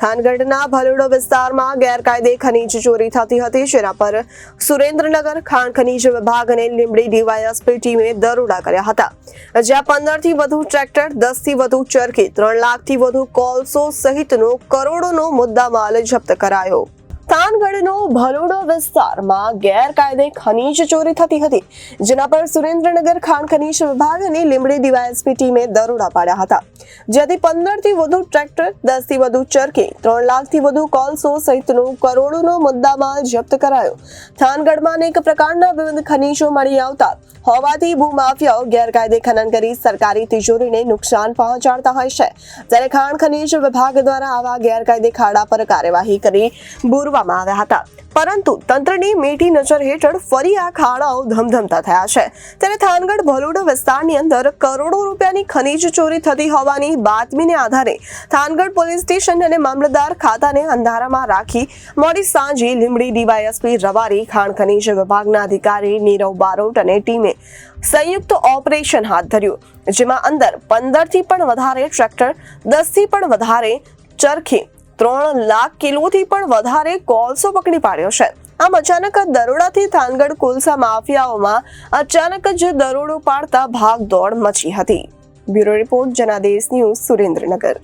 થાનગઢના ભલોડો વિસ્તારમાં ગેરકાયદે ખનીજ ચોરી થતી હતી, જેના પર સુરેન્દ્રનગર ખાણ ખનીજ વિભાગ અને લીંબડી ડીવાયએસપી ટીમે દરોડા કર્યા હતા, જ્યાં 15 થી વધુ ટ્રેક્ટર, 10 થી વધુ ચરખી, 3 લાખથી વધુ કોલસો સહિતનો કરોડોનો મુદ્દામાલ જપ્ત કરાયો। થાનગઢનો ભલોડો વિસ્તારમાં ગેરકાયદે ખનીજ ચોરી થતી હતી, જેના પર સુરેન્દ્રનગર ખાણ ખનીજ વિભાગ અને લીંબડી ડીવાયએસપી ટીમે દરોડા પાડ્યા હતા, જેથી 15 થી વધુ ટ્રેક્ટર, 10 થી વધુ ચરખી, 3 લાખથી વધુ કોલસો સહિતનો કરોડોનો મુદ્દામાલ જપ્ત કરાયો। થાનગઢમાં અનેક પ્રકારના વિવિધ ખનીજો મળી આવતા હોવાથી ભૂમાફિયાઓ ગેરકાયદે ખનન કરી સરકારી તિજોરીને નુકસાન પહોંચાડતા હોય છે, ત્યારે ખાણ ખનીજ વિભાગ દ્વારા આવા ગેરકાયદે ખાડા પર કાર્યવાહી કરી પૂરવામાં આવ્યા હતા, પરંતુ તંત્રની મીઠી નજર હેઠળ ફરી આ ખાડાઓ ધમધમતા થયા છે। ત્યારે થાનગઢ ભલોડો વિસ્તારની અંદર કરોડો રૂપિયાની ખનીજ ચોરી થતી હોવાની બાતમીને આધારે થાનગઢ પોલીસ સ્ટેશન અને મામલતદાર ખાતાને અંધારામાં રાખી મોડી સાંજે લીંબડી ડીવાયએસપી રવારી, ખાણ ખનીજ વિભાગના અધિકારી નીરવ બારોટ અને ટીમે સંયુક્ત ઓપરેશન હાથ ધર્યું, જેમાં અંદર 15 થી પણ વધારે ટ્રેક્ટર, 10 થી પણ વધારે ચરખી, 3 લાખ કિલોથી પણ વધારે કોલસો પકડી પાડ્યો છે। આમ અચાનક દરોડાથી થાનગઢ કોલસા માફિયાઓમાં અચાનક જ દરોડો પાડતા ભાગદોડ મચી હતી। Bureau report, Janadesh news, Surendranagar.